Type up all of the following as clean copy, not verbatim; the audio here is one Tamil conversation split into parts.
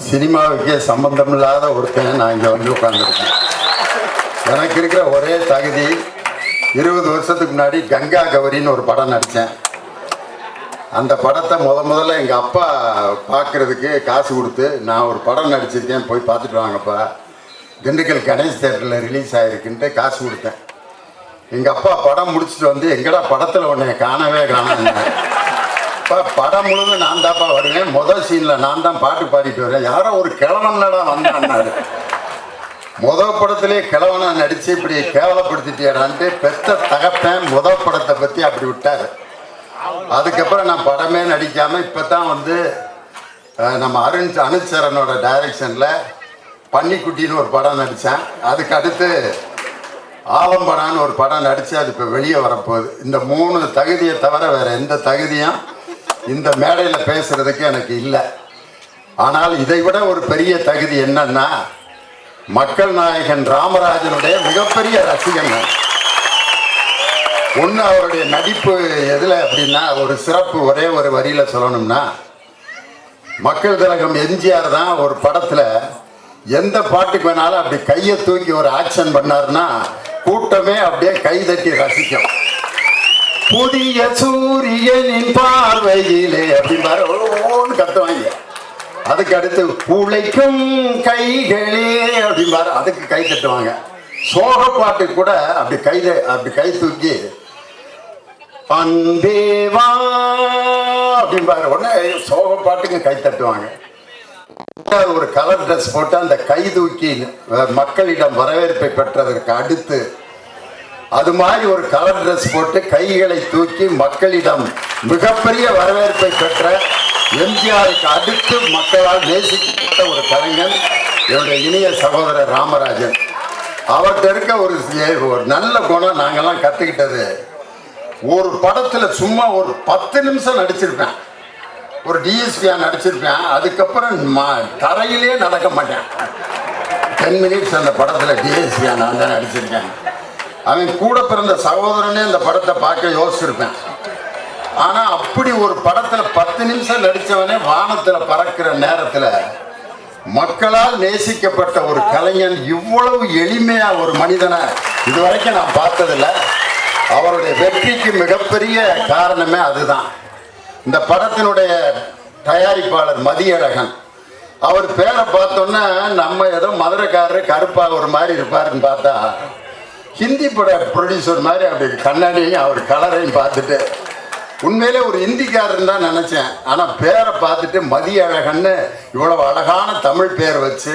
சினிமாவுக்கே சம்பந்தம் இல்லாத ஒருத்தன் நான் இங்கே வந்து உட்காந்துருக்கேன். எனக்கு இருக்கிற ஒரே தகுதி 20 வருஷத்துக்கு முன்னாடி கங்கா கௌரின்னு ஒரு படம் நடித்தேன். அந்த படத்தை முதல்ல எங்கள் அப்பா பார்க்குறதுக்கு காசு கொடுத்து நான் ஒரு படம் நடிச்சிருக்கேன், போய் பார்த்துட்டு வாங்கப்பா, திண்டுக்கல் கணேஷ் தேட்டரில் ரிலீஸ் ஆகிருக்குன்ட்டு காசு கொடுத்தேன். எங்கள் அப்பா படம் முடிச்சுட்டு வந்து எங்கடா படத்தில் உன்னை காணவே காணாங்க. இப்போ படம் முழுவதும் நான் தான்ப்பா வருவேன், முதல் சீனில் நான் தான் பாட்டு பாடிட்டு வரேன், யாரோ ஒரு கிழவனடா வந்தான்னாரு. முதல் படத்திலே கிழவனை நடித்து இப்படி கேவலப்படுத்திட்டேடான்ட்டு பெத்த தகப்பேன் முதல் படத்தை பற்றி அப்படி விட்டார். அதுக்கப்புறம் நான் படமே நடிக்காமல் இப்போ தான் வந்து நம்ம அனுச்சரனோட டைரக்ஷனில் பன்னிக்குட்டின்னு ஒரு படம் நடித்தேன். அதுக்கு அடுத்து ஆலம்படான்னு ஒரு படம் நடித்து அது இப்போ வெளியே வரப்போகுது. இந்த 3 தகுதியை தவிர வேறு எந்த தகுதியும் இந்த மேடையில் பேசுகிறதுக்கு எனக்கு இல்லை. ஆனால் இதை விட ஒரு பெரிய தகுதி என்னன்னா, மக்கள் நாயகன் ராமராஜனுடைய மிகப்பெரிய ரசிகன். ஒன்று அவருடைய நடிப்பு எதில் அப்படின்னா, ஒரு சிறப்பு ஒரே ஒரு வரியில் சொல்லணும்னா, மக்கள் திலகம் எம்ஜிஆர் தான் ஒரு படத்தில் எந்த பாட்டுக்கு வேணாலும் அப்படி கையை தூக்கி ஒரு ஆக்ஷன் பண்ணாருன்னா கூட்டமே அப்படியே கைதட்டி ரசிக்கும். புதிய சூரியனின் பார்வையிலே அப்படின்பாரு ஓன்னு கத்துவாங்க. அதுக்கு அடுத்து உழைக்கும் கைகளே அப்படின்பாரு, அதுக்கு கை தட்டுவாங்க. சோக பாட்டுக்கு கூட அப்படி கை தூக்கி அன்பேவா அப்படின்பாரு, உடனே சோக பாட்டுக்கு கை தட்டுவாங்க. ஒரு கலர் ட்ரெஸ் போட்டு அந்த கை தூக்கி மக்களிடம் வரவேற்பை பெற்றதற்கு அடுத்து அது மாதிரி ஒரு கலர் ட்ரெஸ் போட்டு கைகளை தூக்கி மக்களிடம் மிகப்பெரிய வரவேற்பை பெற்ற எம்ஜிஆருக்கு அடுத்து மக்களால் நேசிக்கப்பட்ட ஒரு கலைஞன் என்னுடைய இனிய சகோதரர் ராமராஜன். அவர்கிட்ட இருக்க ஒரு நல்ல குணம் நாங்கள்லாம் கற்றுக்கிட்டது, ஒரு படத்தில் சும்மா ஒரு 10 நிமிஷம் நடிச்சிருப்பேன், ஒரு டிஎஸ்பியாக நடிச்சிருப்பேன், அதுக்கப்புறம் தரையிலே நடக்க மாட்டேன். 10 மினிட்ஸ் அந்த படத்தில் டிஎஸ்பியாக நான் தான் நடிச்சிருக்கேன். அவன் கூட பிறந்த சகோதரனே இந்த படத்தை பார்க்க யோசிச்சிருப்பேன். ஆனால் அப்படி ஒரு படத்தில் 10 நிமிஷம் நடித்தவனே வானத்தில் பறக்கிற நேரத்தில் மக்களால் நேசிக்கப்பட்ட ஒரு கலைஞன் இவ்வளவு எளிமையாக ஒரு மனிதனை இதுவரைக்கும் நான் பார்த்ததில்லை. அவருடைய வெற்றிக்கு மிகப்பெரிய காரணமே அதுதான். இந்த படத்தினுடைய தயாரிப்பாளர் மதியழகன், அவர் பேரை பார்த்தோன்னா நம்ம ஏதோ மதுரைக்காரரு கருப்பாக ஒரு மாதிரி இருப்பாருன்னு பார்த்தா ஹிந்தி பட ப்ரொடியூசர் மாதிரி அப்படி கண்ணாடியும் அவர் கலரையும் பார்த்துட்டு உண்மையிலே ஒரு ஹிந்திக்காரன் தான் நினச்சேன். ஆனால் பேரை பார்த்துட்டு மதியழகன்னு இவ்வளவு அழகான தமிழ் பேர் வச்சு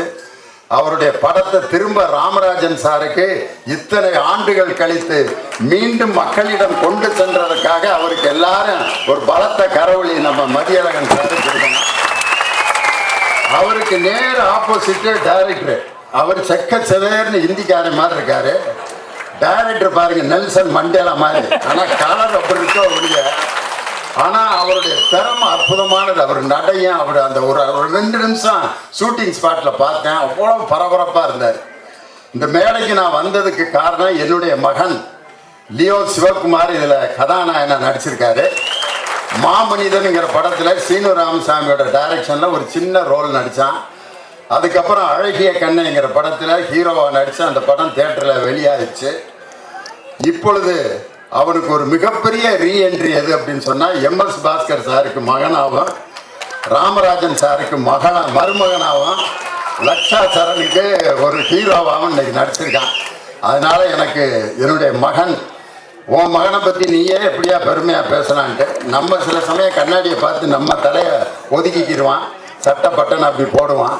அவருடைய படத்தை திரும்ப ராமராஜன் சாருக்கு இத்தனை ஆண்டுகள் கழித்து மீண்டும் மக்களிடம் கொண்டு சென்றதற்காக அவருக்கு எல்லாரும் ஒரு பலத்த கரவொலி நம்ம மதியழகன் சாருக்கு கொடுக்கணும். அவருக்கு நேர் ஆப்போசிட்டு டைரக்டர், அவர் செக்க செவேர்னு ஹிந்திக்காரன் மாதிரி இருக்காரு. டைரக்டர் பாருங்க நெல்சன் மண்டேலா மாதிரி, ஆனால் கலர் அப்படி இருக்கோ ஒழிய, ஆனால் அவருடைய திறமை அற்புதமானது. அவர் நடையும் அவர் அந்த ஒரு 2 நிமிஷம் ஷூட்டிங் ஸ்பாட்டில் பார்த்தேன், அவ்வளோ பரபரப்பாக இருந்தார். இந்த மேடைக்கு நான் வந்ததுக்கு காரணம் என்னுடைய மகன் லியோ சிவகுமார் இதில் கதாநாயகனாக நடிச்சிருக்காரு. மாமனிதனுங்கிற படத்தில் சீனு ராமசாமியோட டைரக்ஷனில் ஒரு சின்ன ரோல் நடித்தான். அதுக்கப்புறம் அழகிய கண்ணைங்கிற படத்தில் ஹீரோவாக நடித்து அந்த படம் தியேட்டரில் வெளியாகிடுச்சு. இப்பொழுது அவனுக்கு ஒரு மிகப்பெரிய ரீஎன்ட்ரி எது அப்படின்னு சொன்னால், MS பாஸ்கர் சாருக்கு மகனாகவும் ராமராஜன் சாருக்கு மருமகனாகவும் லக்ஷா சரணுக்கு ஒரு ஹீரோவாகவும் இன்னைக்கு நடிச்சிருக்கான். அதனால் எனக்கு என்னுடைய மகன், உன் மகனை பற்றி நீயே எப்படியா பெருமையாக பேசலான்ட்டு, நம்ம சில சமயம் கண்ணாடியை பார்த்து நம்ம தலையை ஒதுக்கிக்கிடுவான், சட்டப்பட்டன்னு அப்படி போடுவான்.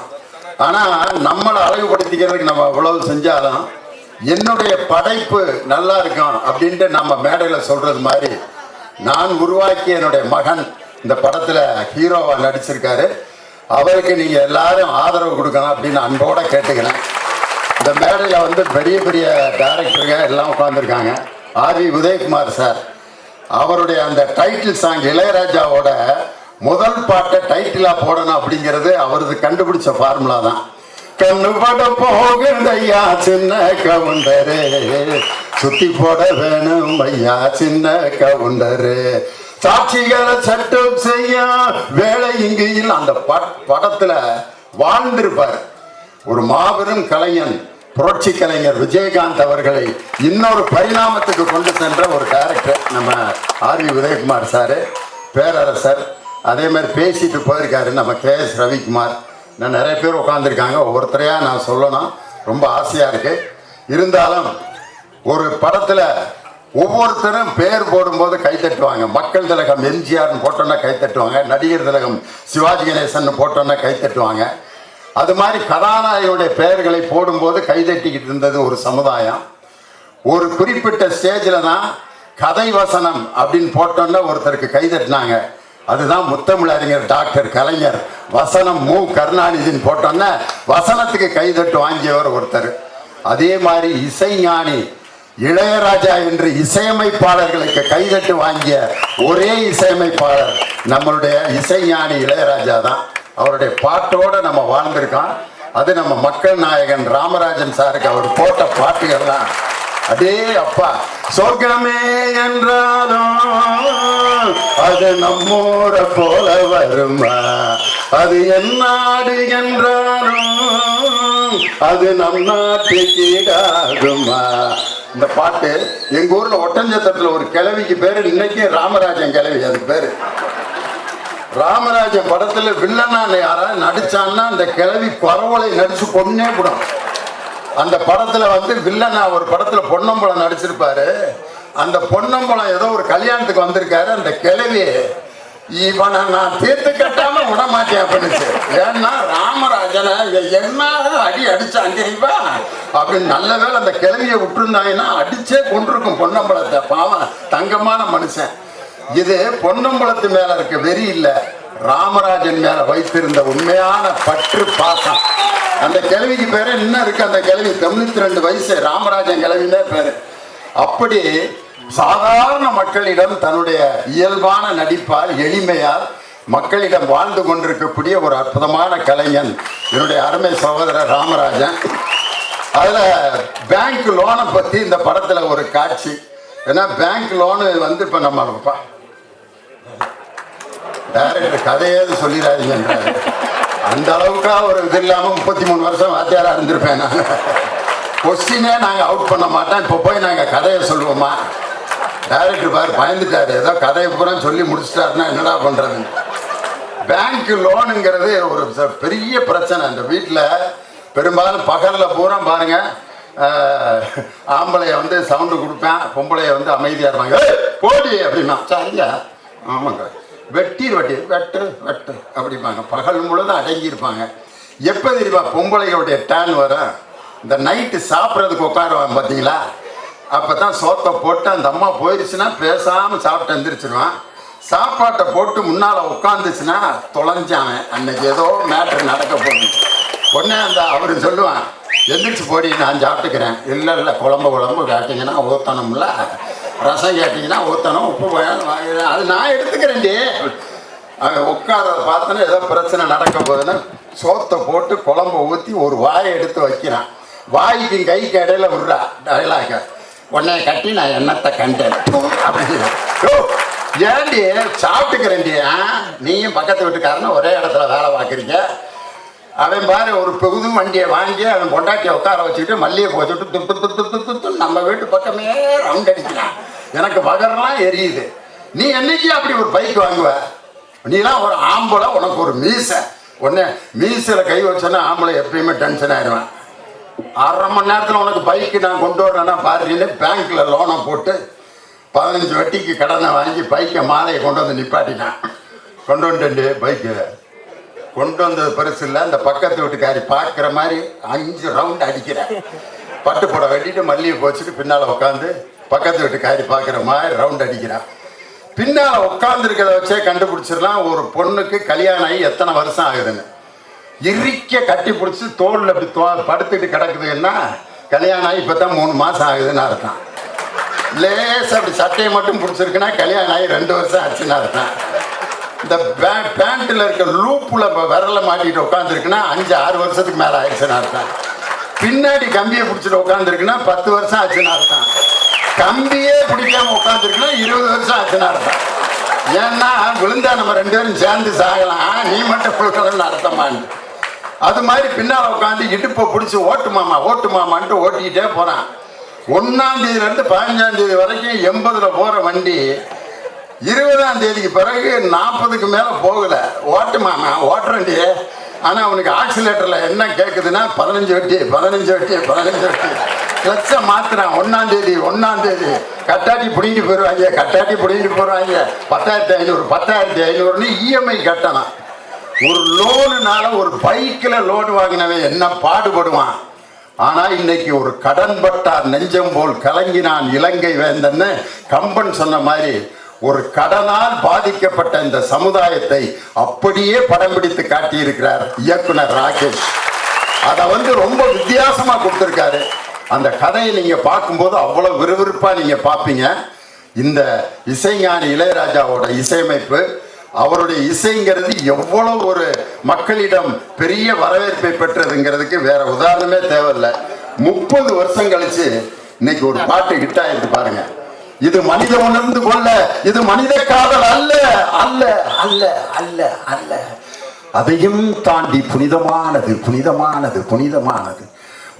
ஆனால் நம்மளை அழகுபடுத்திக்கிறதுக்கு நம்ம எவ்வளவு செஞ்சாலும் என்னுடைய படைப்பு நல்லா இருக்கும் அப்படின்ட்டு நம்ம மேடையில் சொல்கிறது மாதிரி நான் உருவாக்கிய என்னுடைய மகன் இந்த படத்தில் ஹீரோவாக நடிச்சிருக்காரு. அவருக்கு நீங்கள் எல்லாரும் ஆதரவு கொடுக்கணும் அப்படின்னு அன்போடு கேட்டுக்கிறேன். இந்த மேடையில் வந்து பெரிய பெரிய டைரக்டருங்க எல்லாம் உட்காந்துருக்காங்க. R.V. உதயகுமார் சார், அவருடைய அந்த டைட்டில் சாங் இளையராஜாவோட முதல் பாட்டை டைட்டிலாக போடணும் அப்படிங்கிறது அவரது கண்டுபிடிச்ச ஃபார்முலா தான். கண்ணுபட போகுதையா சின்ன கவுண்டரு, சுத்தி போட வேணும் ஐயா சின்ன கவுண்டரு, சாட்சிகளை சட்டம் செய்ய வேலை இங்கு இல்லை. அந்த படத்துல வாழ்ந்திருப்பார். ஒரு மாபெரும் கலைஞன், புரட்சி கலைஞர் விஜயகாந்த் அவர்களை இன்னொரு பரிணாமத்துக்கு கொண்டு சென்ற ஒரு டைரக்டர் நம்ம ஆர் வி உதயகுமார் சார், பேரரசர். அதே மாதிரி பேசிட்டு போயிருக்காரு நம்ம KS ரவிக்குமார். நான் நிறைய பேர் உட்காந்துருக்காங்க, ஒவ்வொருத்தரையாக நான் சொல்லணும், ரொம்ப ஆசையாக இருக்கு. இருந்தாலும் ஒரு படத்தில் ஒவ்வொருத்தரும் பேர் போடும்போது கைத்தட்டுவாங்க. மக்கள் திலகம் எம்ஜிஆர்னு போட்டோன்னா கைத்தட்டுவாங்க, நடிகர் திலகம் சிவாஜி கணேசன் போட்டோன்னா கைத்தட்டுவாங்க. அது மாதிரி கதாநாயகனுடைய பெயர்களை போடும்போது கைதட்டிக்கிட்டு இருந்தது ஒரு சமுதாயம். ஒரு குறிப்பிட்ட ஸ்டேஜில் தான் கதை வசனம் அப்படின்னு போட்டோன்னா ஒருத்தருக்கு கைதட்டினாங்க. அதுதான் முத்தமிழறிஞர் டாக்டர் கலைஞர். வசனம் மு கருணாநிதின்னு போட்டோன்னா வசனத்துக்கு கைதட்டு வாங்கியவர் ஒருத்தர். அதே மாதிரி இசைஞானி இளையராஜா என்று இசையமைப்பாளர்களுக்கு கைதட்டு வாங்கிய ஒரே இசையமைப்பாளர் நம்மளுடைய இசைஞானி இளையராஜா தான். அவருடைய பாட்டோட நம்ம வாழ்ந்திருக்கோம். அது நம்ம மக்கள் நாயகன் ராமராஜன் சாருக்கு அவர் போட்ட பாட்டுகள்லாம் அடே அப்பா, சொர்க்கமே என்றாலும் அது நம்மூர போல வருமா, அது என் நாடு என்றாலும் அது நம் நாட்டுக்கு ஈடாகுமா. இந்த பாட்டு எங்க ஊர்ல ஒட்டஞ்சத்திரத்துல ஒரு கிழவிக்கு பேரு இன்னைக்கு ராமராஜன் கிழவி. அதுக்கு பேரு ராமராஜன். படத்துல வில்லனான யாராவது நடிச்சான்னா அந்த கிழவி குறவலை நடிச்சு கொன்னே விடும். அந்த படத்துல வந்து வில்லனா ஒரு படத்துல பொன்னம்பலம் நடிச்சிருப்பாரு. அந்த பொன்னம்பலம் ஏதோ ஒரு கல்யாணத்துக்கு வந்திருக்காரு. அந்த கிழவி இவனை நான் தீர்த்து கட்டாம விட மாட்டேன் அப்படின்னுச்சு. ஏன்னா ராமராஜனை என்ன அடி அடிச்சான் தெரியுமா அப்படின்னு. நல்ல வேலை அந்த கிழவியை விட்டுருந்தாங்கன்னா அடிச்சே கொண்டிருக்கும் பொன்னம்பலத்தை. பாவம், தங்கமான மனுஷன். இது பொன்னம்பலத்து மேல இருக்க வெறி இல்ல, ராமராஜன் மேல வைத்திருந்த உண்மையான பற்று, பாசம். அந்த கிழவிக்கு பேரு இன்னும் இருக்கு. அந்த கிழவி 92 வயசு, ராமராஜன் கிழவினே பேரு. அப்படி சாதாரண மக்களிடம் தன்னுடைய இயல்பான நடிப்பால், எளிமையால் மக்களிடம் வாழ்ந்து கொண்டிருக்கக்கூடிய ஒரு அற்புதமான கலைஞன் என்னுடைய அருமை சகோதரர் ராமராஜன். அதுல பேங்க் லோனை பத்தி இந்த படத்துல ஒரு காட்சி. ஏன்னா பேங்க் லோனு வந்து இப்ப நம்ம டைரக்டர் கதையாவது சொல்லிடாதீங்கன்றாரு. அந்த அளவுக்கா ஒரு இது இல்லாம 33 வருஷம் வாத்தியாரா இருந்திருப்பேன் நான். கொஸ்டினே நாங்க அவுட் பண்ண மாட்டோம். இப்போ போய் நாங்க கதையை சொல்லுவோமா? டைரக்டர் பாரு பயந்துட்டாரு, ஏதோ கதையை பூரா சொல்லி முடிச்சிட்டாருன்னா என்னடா பண்றது. பேங்க் லோனுங்கிறது ஒரு பெரிய பிரச்சனை. அந்த வீட்டில் பெரும்பாலும் பகல்ல பூரா பாருங்க, ஆம்பளைய வந்து சவுண்டு கொடுப்பேன், பொம்பளைய வந்து அமைதியா இருப்பாங்க. போடி அப்படின்னா சரிங்க, ஆமாங்க, வெட்டி வெட்டி வெட்டு வெட்டு அப்படிப்பாங்க. பகல் முழுதும் அடங்கியிருப்பாங்க. எப்போ தெரியுமா பொம்பளைகளுடைய டேன் வரும்? இந்த நைட்டு சாப்பிட்றதுக்கு உட்காருவாங்க பார்த்தீங்களா, அப்போ தான் சோத்தை போட்டு அந்த அம்மா போயிடுச்சுன்னா பேசாமல் சாப்பிட்டு எந்திரிச்சிருவான். சாப்பாட்டை போட்டு முன்னால் உட்காந்துச்சுன்னா தொலைஞ்சான், அன்னைக்கு ஏதோ மேட்ரு நடக்க போகுது. உடனே அந்த அவரு சொல்லுவான், எந்திரிச்சு போடி நான் சாப்பிட்டுக்கிறேன். இல்லை குழம்பு கேட்டிங்கன்னா ஊற்றணும்ல, ரசம் கேட்டிங்கன்னா ஊற்றணும், உப்பு அது நான் எடுத்துக்கிறேன்டி. அவன் உட்காரத பார்த்தோன்னா ஏதோ பிரச்சனை நடக்க போகுதுன்னு சோத்தை போட்டு குழம்பை ஊற்றி ஒரு வாயை எடுத்து வைக்கிறான். வாய்க்கு கைக்கு இடையில விடுறா டைலாக. உடனே கட்டி நான் எண்ணத்தை கண்டேன் அப்படின்னு. ஏன்டி சாப்பிட்டுக்கிறேன்டி, நீயும் பக்கத்து வீட்டுக்காரன்னு ஒரே இடத்துல வேலை பார்க்குறீங்க. அவன் பாரு ஒரு புது வண்டியை வாங்கி அவன் பொண்டாட்டியை உட்கார வச்சுக்கிட்டு மல்லிகை போச்சுட்டு துப்பு துப்பு துப்பு துப்பு நம்ம வீட்டு பக்கமே ரவுண்ட் அடிக்கிறான். எனக்கு வகரெல்லாம் எரியுது. நீ என்னைக்கு அப்படி ஒரு பைக் வாங்குவ? நீலாம் ஒரு ஆம்பளை, உனக்கு ஒரு மீசை. உடனே மீசையில் கை வச்சோன்னா ஆம்பளை எப்பயுமே டென்ஷன் ஆயிடுவேன். 1/2 மணி நேரத்தில் உனக்கு பைக்கு நான் கொண்டு வரேன்னா பாருன்னு பேங்க்கில் லோனை போட்டு 15 வட்டிக்கு கடனை வாங்கி பைக்கை மாலையை கொண்டு வந்து நிப்பாட்டினான். கொண்டு வந்துட்டு பைக்கு கொண்டு வந்தது பெருசு இல்லை, இந்த பக்கத்து வீட்டுக்காரி பார்க்குற மாதிரி 5 ரவுண்ட் அடிக்கிறேன். பட்டு போட வெட்டிட்டு மல்லிகை போச்சுட்டு பின்னால் உட்காந்து பக்கத்து வீட்டுக்காரி பார்க்குற மாதிரி ரவுண்ட் அடிக்கிறான். பின்னால் உட்காந்துருக்கிறத வச்சே கண்டுபிடிச்சிடலாம் ஒரு பொண்ணுக்கு கல்யாணம் ஆகி எத்தனை வருஷம் ஆகுதுன்னு. இறுக்க கட்டி பிடிச்சி தோளில் அப்படி படுத்துட்டு கிடக்குதுன்னா கல்யாணம் ஆகி இப்போ தான் 3 மாதம் ஆகுதுன்னு அர்த்தம். லேஸ் அப்படி சட்டையை மட்டும் பிடிச்சிருக்குன்னா கல்யாணம் ஆகி 2 வருஷம் ஆச்சுன்னு அர்த்தம். இந்த பேண்ட்டில் இருக்க லூப்பில் விரல மாட்டிட்டு உட்காந்துருக்குன்னா 5-6 வருஷத்துக்கு மேலே ஆயிடுச்சுன்னு அர்த்தம். பின்னாடி கம்பியை பிடிச்சிட்டு உட்காந்துருக்குன்னா 10 வருஷம் ஆச்சுன்னு அர்த்தம். கம்பியே பிடிக்காம உட்காந்துருக்குன்னா 20 வருஷம் ஆச்சுன்னு அர்த்தம். ஏன்னா விழுந்தா நம்ம 2 பேரும் சேர்ந்து சாகலாம், நீ மட்டும் விழுக்கணும்னு அர்த்தமான்னு. அது மாதிரி பின்னால் உட்காந்து இடுப்பை பிடிச்சி ஓட்டு மாமான்ட்டு ஓட்டிக்கிட்டே போகிறான். 1ஆம் தேதியிலேருந்து 15ஆம் தேதி வரைக்கும் 80ல் போகிற வண்டி 20ஆம் தேதிக்கு பிறகு 40க்கு மேலே போகலை. ஓட்டு மாமா ஓட்டுறண்டி. ஆனால் அவனுக்கு ஆக்சிலேட்டரில் என்ன கேட்குதுன்னா 15 வட்டி கிளச்சை மாற்றுறான். 1ஆம் தேதி கட்டாட்டி பிடிங்கிட்டு போயிடுவாங்க 10,500 இஎம்ஐ கட்டணும். ஒரு லோனுனால ஒரு பைக்கில் லோன் வாங்கினவன் என்ன பாடுபடுவான். ஆனால் இன்னைக்கு ஒரு கடன் பட்டார் நெஞ்சம் போல் கலங்கினான் இலங்கை வேந்தன்னு கம்பன் சொன்ன மாதிரி ஒரு கடனால் பாதிக்கப்பட்ட இந்த சமுதாயத்தை அப்படியே படம் பிடித்து காட்டியிருக்கிறார் இயக்குனர் ராகேஷ். அதை ரொம்ப வித்தியாசமாக கொடுத்துருக்காரு. அந்த கதையை நீங்கள் பார்க்கும்போது அவ்வளோ விறுவிறுப்பாக நீங்கள் பார்ப்பீங்க. இந்த இசைஞானி இளையராஜாவோட இசையமைப்பு, அவருடைய இசைங்கிறது எவ்வளவு ஒரு மக்களிடம் பெரிய வரவேற்பை பெற்றதுங்கிறதுக்கு வேற உதாரணமே தேவையில்லை. 30 வருஷம் கழிச்சு இன்னைக்கு ஒரு பாட்டு ஹிட் ஆயிருக்கு பாருங்க. இது மனித உணர்ந்து கொள்ள, இது மனித காதல் அல்ல அல்ல அல்ல அல்ல அல்ல, அதையும் தாண்டி புனிதமானது.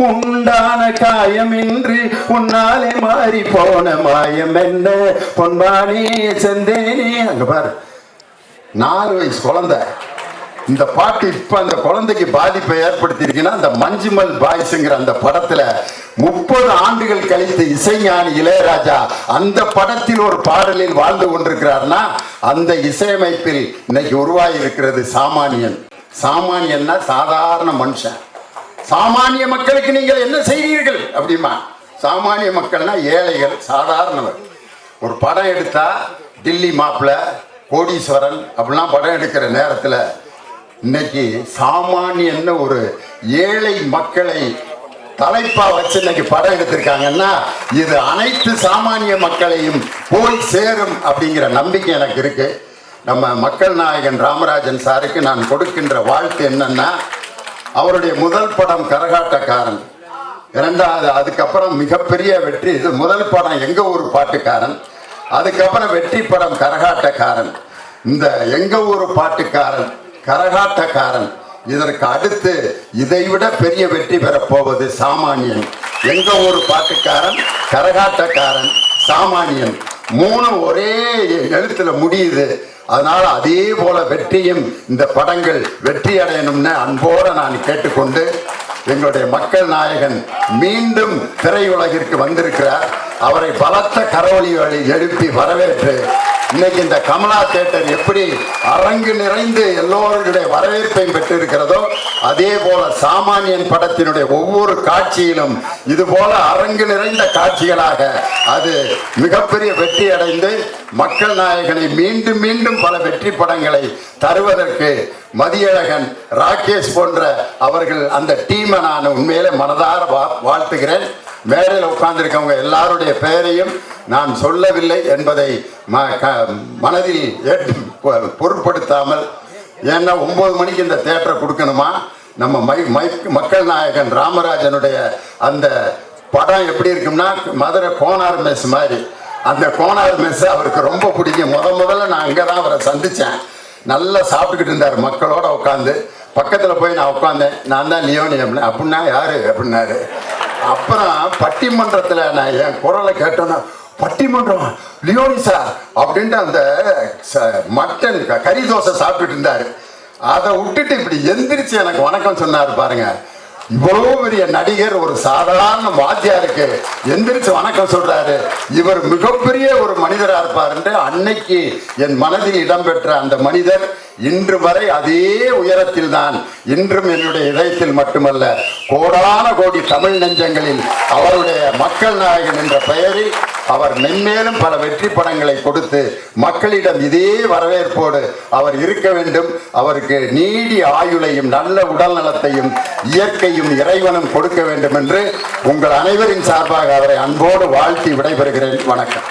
உண்டான காயமின்றி உன்னாலே மாறி போன மாயம் என்ன பொன்மானே செந்தேனே. அங்க பாரு, 4 வயசு குழந்தை. இந்த பாட்டு இப்ப அந்த குழந்தைக்கு பாதிப்பை ஏற்படுத்தி இருக்குன்னா, அந்த மஞ்சுமல் பாய்ஸ்ங்கிற அந்த படத்துல 30 ஆண்டுகள் கழித்து இசைஞானி இளையராஜா அந்த படத்தில் ஒரு பாடலில் வாழ்ந்து கொண்டிருக்கிறார்னா, அந்த இசையமைப்பில் இன்னைக்கு உருவாகி இருக்கிறது சாமானியன். சாமானியன்னா சாதாரண மனுஷன். சாமானிய மக்களுக்கு நீங்கள் என்ன செய்வீர்கள் அப்படிமா? சாமானிய மக்கள்னா ஏழைகள், சாதாரணவர். ஒரு படம் எடுத்தா டில்லி மாப்பிள்ள, கோடீஸ்வரன் அப்படிலாம் படம் எடுக்கிற நேரத்தில் இன்னைக்கு சாமானியன்னு ஒரு ஏழை மக்களை தலைப்பா வச்சு இன்னைக்கு படம் எடுத்திருக்காங்கன்னா, இது அனைத்து சாமானிய மக்களையும் போய் சேரும் அப்படிங்கிற நம்பிக்கை எனக்கு இருக்கு. நம்ம மக்கள் நாயகன் ராமராஜன் சாருக்கு நான் கொடுக்கின்ற வாழ்த்து என்னன்னா, அவருடைய முதல் படம் கரகாட்டக்காரன், 2வது அதுக்கப்புறம் மிகப்பெரிய வெற்றி. இது முதல் படம் எங்க ஊர் பாட்டுக்காரன், அதுக்கப்புறம் வெற்றி படம் கரகாட்டக்காரன். இந்த எங்க ஊர் பாட்டுக்காரன், கரகாட்டக்காரன், இதற்கு அடுத்து இதைவிட பெரிய வெற்றி பெறப் போவது சாமானியன். எங்க ஊர் பாட்டுக்காரன், கரகாட்டக்காரன், சாமானியன், 3 ஒரே எழுத்துல முடியுது. அதனால அதே போல வெற்றியும் இந்த படங்கள் வெற்றி அடையணும்னு அன்போடு நான் கேட்டுக்கொண்டு, எங்களுடைய மக்கள் நாயகன் மீண்டும் திரையுலகிற்கு வந்திருக்கிறார். அவரை பலத்த கரவொலிகளை எழுப்பி வரவேற்று, இன்னைக்கு இந்த கமலா தியேட்டர் எப்படி அரங்கு நிறைந்து எல்லோருடைய வரவேற்பையும் பெற்றிருக்கிறதோ, அதே போல சாமானியன் படத்தினுடைய ஒவ்வொரு காட்சியிலும் இது போல அரங்கு நிறைந்த காட்சிகளாக அது மிகப்பெரிய வெற்றி அடைந்து மக்கள் நாயகனை மீண்டும் மீண்டும் பல வெற்றி படங்களை தருவதற்கு மதியழகன், ராகேஷ் போன்ற அவர்கள் அந்த டீமை நான் உண்மையிலே மனதார வாழ்த்துகிறேன். மேடையில் உட்கார்ந்திருக்கவங்க எல்லாருடைய பெயரையும் நான் சொல்லவில்லை என்பதை மனதில் பொருட்படுத்தாமல், ஏன்னா 9 மணிக்கு இந்த தியேட்டரை கொடுக்கணுமா, நம்ம மக்கள் நாயகன் ராமராஜனுடைய அந்த படம் எப்படி இருக்கும்னா, மதுரை கோனார் மெஸ் மாதிரி. அந்த கோனார் மெஸ் அவருக்கு ரொம்ப பிடிக்கும். முதல்ல நான் அங்கே தான் அவரை சந்தித்தேன். நல்லா சாப்பிட்டுக்கிட்டு இருந்தார் மக்களோட உட்காந்து. பக்கத்தில் போய் நான் உட்காந்தேன். நான் தான் லியோனி அப்படின்னா யாரு அப்படின்னாரு. அப்புறம் பட்டிமன்றத்தில் நான் என் குரலை கேட்டோன்னா, பட்டிமன்றம் லியோனி சார் அப்படின்ட்டு அந்த மட்டன் கறி தோசை சாப்பிட்டுட்டு இருந்தாரு. அதை விட்டுட்டு இப்படி எந்திரிச்சு எனக்கு வணக்கம் சொன்னார் பாருங்க. இவ்வளவு பெரிய நடிகர் ஒரு சாதாரண வாத்தியாருக்கு எந்திரிச்சு வணக்கம் சொல்றாரு. இவர் மிகப்பெரிய ஒரு மனிதரா இருப்பார் என்று அன்னைக்கு என் மனதில் இடம்பெற்ற அந்த மனிதர் இன்று வரை அதே உயரத்தில் தான். இன்றும் என்னுடைய இதயத்தில் மட்டுமல்ல, கோடான கோடி தமிழ் நெஞ்சங்களில் அவருடைய மக்கள் நாயகன் என்ற பெயரில் அவர் மென்மேலும் பல வெற்றி படங்களை கொடுத்து மக்களிடம் இதே வரவேற்போடு அவர் இருக்க வேண்டும். அவருக்கு நீடி ஆயுளையும் நல்ல உடல் நலத்தையும் இயற்கையும் இறைவனும் கொடுக்க வேண்டும் என்று உங்கள் அனைவரின் சார்பாக அவரை அன்போடு வாழ்த்தி விடைபெறுகிறேன். வணக்கம்.